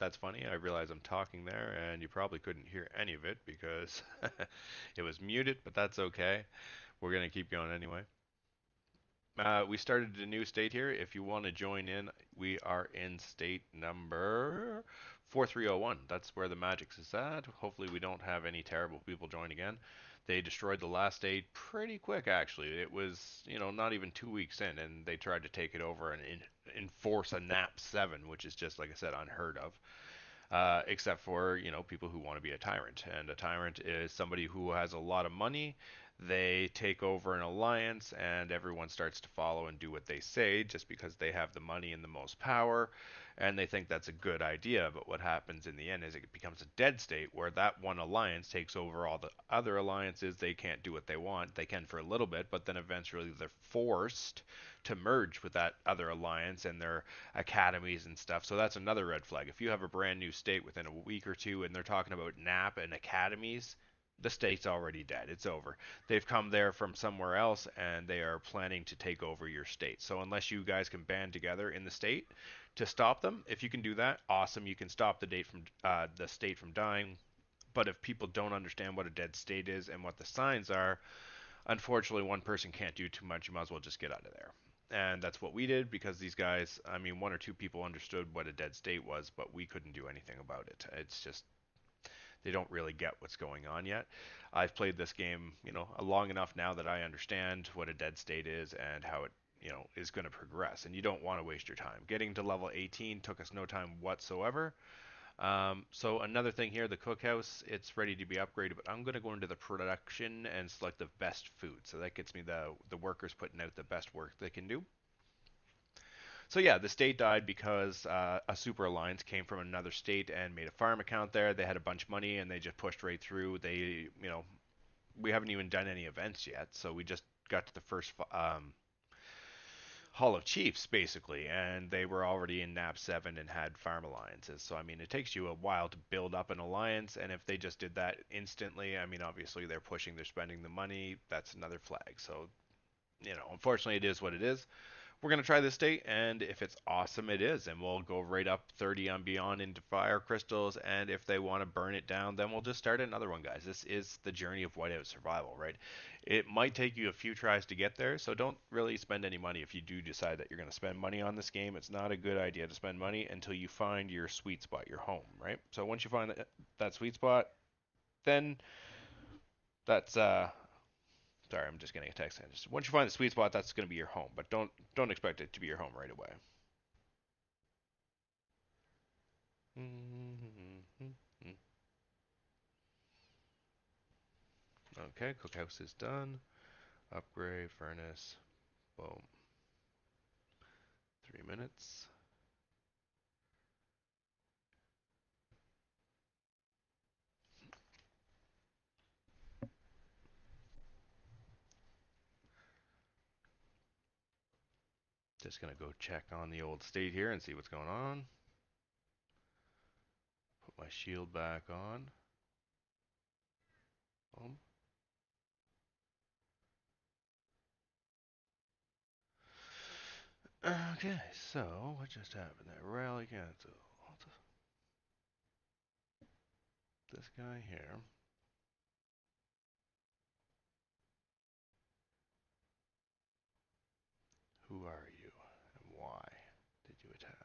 That's funny. I realize I'm talking there, and you probably couldn't hear any of it because it was muted, but that's okay. We're gonna keep going anyway. We started a new state here. If you want to join in, we are in state number 4301. That's where the Magics is at. Hopefully, we don't have any terrible people join again. They destroyed the last state pretty quick, actually. It was, not even 2 weeks in, and they tried to take it over and enforce a NAP 7, which is just, like I said, unheard of. Except for people who want to be a tyrant. And a tyrant is somebody who has a lot of money. They take over an alliance, and everyone starts to follow and do what they say just because they have the money and the most power, and they think that's a good idea. But what happens in the end is it becomes a dead state where that one alliance takes over all the other alliances. They can't do what they want. They can for a little bit, but then eventually they're forced to merge with that other alliance and their academies and stuff. So that's another red flag. If you have a brand new state within a week or two and they're talking about NAP and academies, the state's already dead. It's over. They've come there from somewhere else and they are planning to take over your state. So unless you guys can band together in the state to stop them, if you can do that, awesome. You can stop the state from dying. But if people don't understand what a dead state is and what the signs are, unfortunately, one person can't do too much. You might as well just get out of there. And that's what we did because these guys, I mean, one or two people understood what a dead state was, but we couldn't do anything about it. It's just they don't really get what's going on yet. I've played this game, long enough now that I understand what a dead state is and how it, is going to progress. And you don't want to waste your time. Getting to level 18 took us no time whatsoever. So another thing here, the cookhouse, it's ready to be upgraded, but I'm going to go into the production and select the best food. So that gets me the workers putting out the best work they can do. So yeah, the state died because a super alliance came from another state and made a farm account there. They had a bunch of money and they just pushed right through. We haven't even done any events yet, so we just got to the first Hall of Chiefs, basically, and they were already in NAP 7 and had farm alliances. So, I mean, it takes you a while to build up an alliance, and if they just did that instantly, I mean, obviously they're pushing, they're spending the money, that's another flag. So, unfortunately, it is what it is. We're going to try this state, and if it's awesome, it is. And we'll go right up 30 on beyond into fire crystals. And if they want to burn it down, then we'll just start another one, guys. This is the journey of whiteout survival, right? It might take you a few tries to get there, so don't really spend any money if you do decide that you're going to spend money on this game. It's not a good idea to spend money until you find your sweet spot, your home, right? So once you find that sweet spot, then that's sorry, I'm just getting a text. Just once you find the sweet spot, that's going to be your home, but don't expect it to be your home right away. Okay, cookhouse is done. Upgrade furnace. Boom. 3 minutes. Just gonna go check on the old state here and see what's going on. Put my shield back on. Boom. Okay, so what just happened there? Rally cancel. This guy here. Who are you and why did you attack?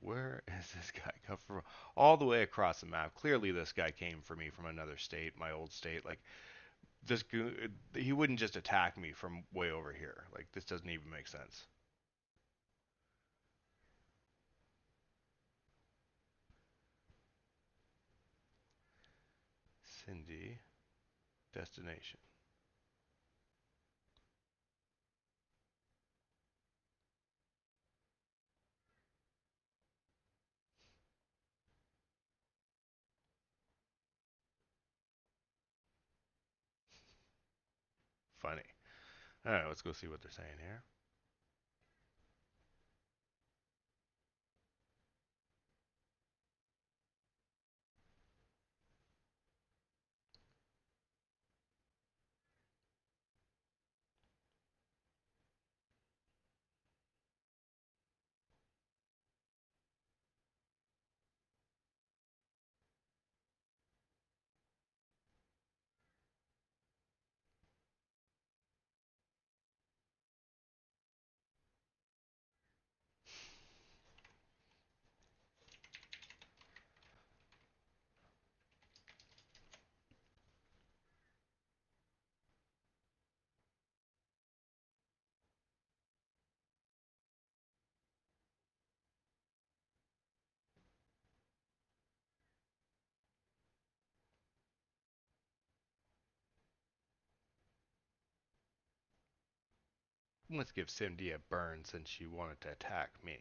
Where is this guy come from? All the way across the map. Clearly, this guy came for me from another state, my old state. Like this, he wouldn't just attack me from way over here. Like this doesn't even make sense. Cindy, destination. Funny. All right, let's go see what they're saying here. Let's give Cindy a burn since she wanted to attack me.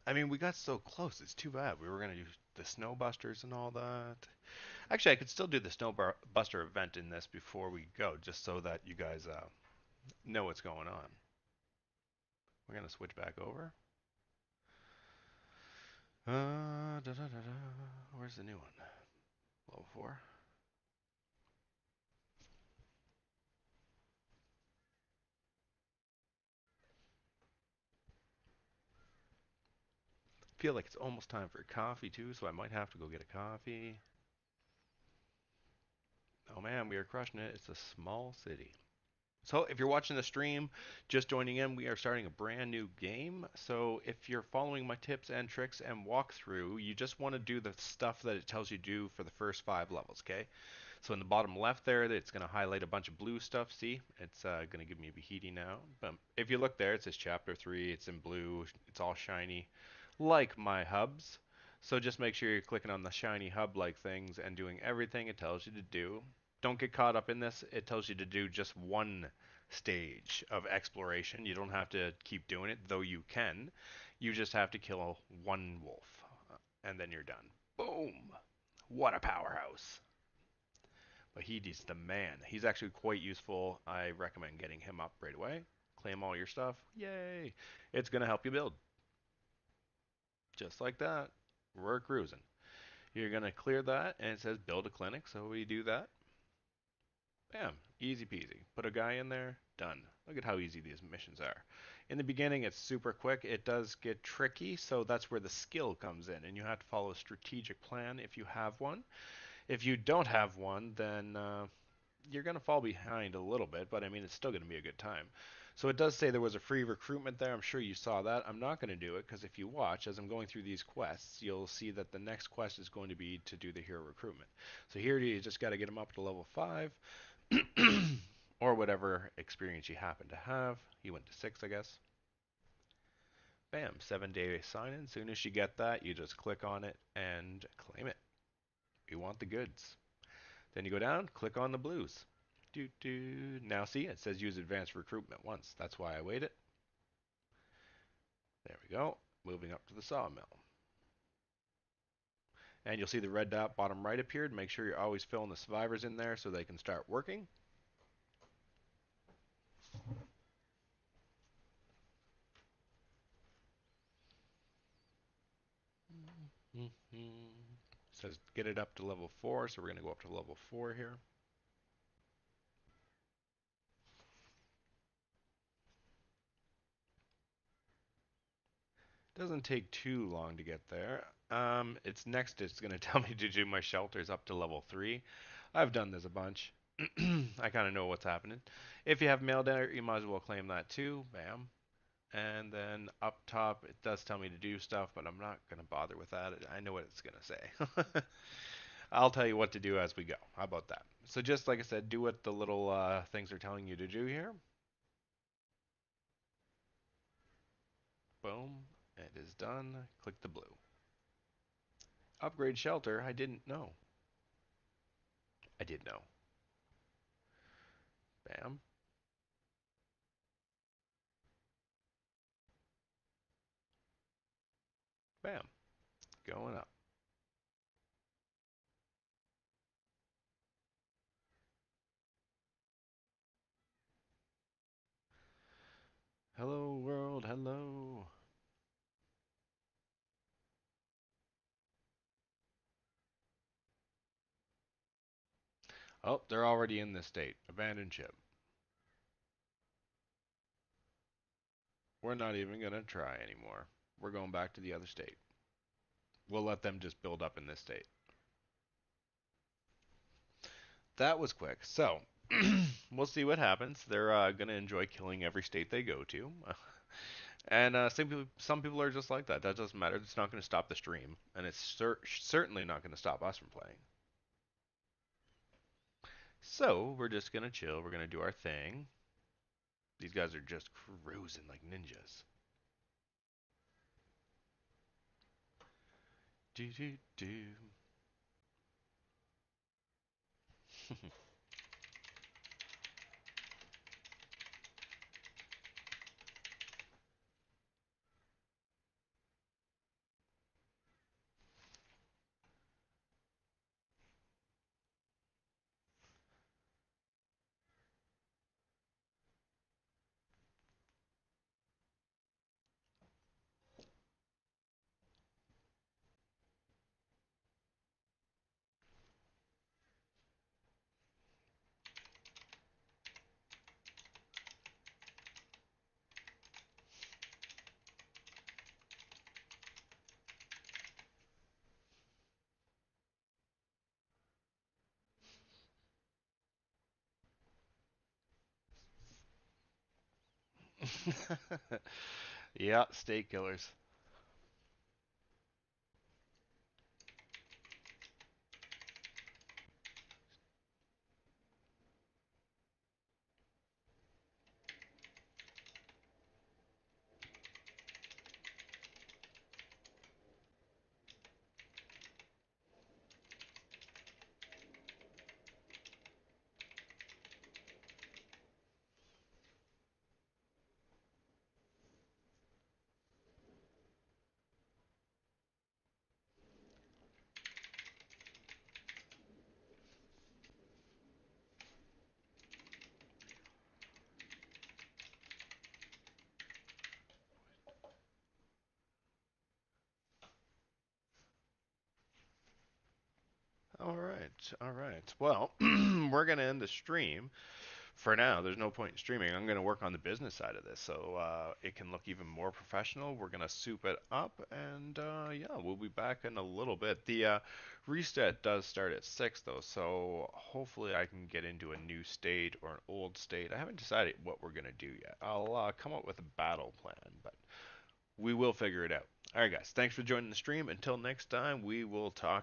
I mean, we got so close. It's too bad. We were going to use the Snowbusters and all that. Actually, I could still do the Snowbuster event in this before we go, just so that you guys know what's going on. We're going to switch back over. Da, da, da, da. Where's the new one? Level 4. Feel like it's almost time for coffee too, so I might have to go get a coffee. Oh man, we are crushing it. It's a small city. So if you're watching the stream, just joining in, we are starting a brand new game. So if you're following my tips and tricks and walkthrough, you just want to do the stuff that it tells you to do for the first 5 levels, okay? So in the bottom left there, it's going to highlight a bunch of blue stuff. See, it's going to give me a Bahiti now. But if you look there, it says Chapter 3. It's in blue. It's all shiny, like my hubs. So just make sure you're clicking on the shiny hub-like things and doing everything it tells you to do. Don't get caught up in this. It tells you to do just one stage of exploration. You don't have to keep doing it, though you can. You just have to kill one wolf, and then you're done. Boom! What a powerhouse. But he's the man. He's actually quite useful. I recommend getting him up right away. Claim all your stuff. Yay! It's going to help you build. Just like that. We're cruising. You're going to clear that, and it says build a clinic, so we do that. Bam, easy peasy. Put a guy in there, done. Look at how easy these missions are. In the beginning, it's super quick. It does get tricky, so that's where the skill comes in, and you have to follow a strategic plan if you have one. If you don't have one, then you're going to fall behind a little bit, but I mean, it's still going to be a good time. So it does say there was a free recruitment there. I'm sure you saw that. I'm not going to do it because if you watch, as I'm going through these quests, you'll see that the next quest is going to be to do the hero recruitment. So here you just got to get them up to level 5. Or whatever experience you happen to have. You went to 6, I guess. Bam, 7-day sign in. Soon as you get that, you just click on it and claim it. You want the goods. Then you go down, click on the blues. Do do. Now see, it says use advanced recruitment once. That's why I waited. There we go. Moving up to the sawmill. And you'll see the red dot bottom right appeared. Make sure you're always filling the survivors in there so they can start working. It says get it up to level 4, so we're going to go up to level 4 here. Doesn't take too long to get there. It's next. It's going to tell me to do my shelters up to level 3. I've done this a bunch. I kind of know what's happening. If you have mail there, you might as well claim that too. Bam. And then up top, it does tell me to do stuff, but I'm not going to bother with that. I know what it's going to say. I'll tell you what to do as we go. How about that? So just like I said, do what the little things are telling you to do here. Boom. It is done. Click the blue. Upgrade shelter. I didn't know. I did know. Bam. Bam. Going up. Hello, world. Hello. Oh, they're already in this state. Abandoned ship. We're not even going to try anymore. We're going back to the other state. We'll let them just build up in this state. That was quick. So, we'll see what happens. They're going to enjoy killing every state they go to. And some people are just like that. That doesn't matter. It's not going to stop the stream. And it's certainly not going to stop us from playing. So, we're just going to chill. We're going to do our thing. These guys are just cruising like ninjas. Do do do. Yeah, state killers. All right, all right. Well, we're gonna end the stream for now. There's no point in streaming. I'm gonna work on the business side of this, so it can look even more professional. We're gonna soup it up, and yeah, we'll be back in a little bit. The reset does start at 6 though, so hopefully I can get into a new state or an old state. I haven't decided what we're gonna do yet. I'll come up with a battle plan, but we will figure it out. All right, guys. Thanks for joining the stream. Until next time, we will talk.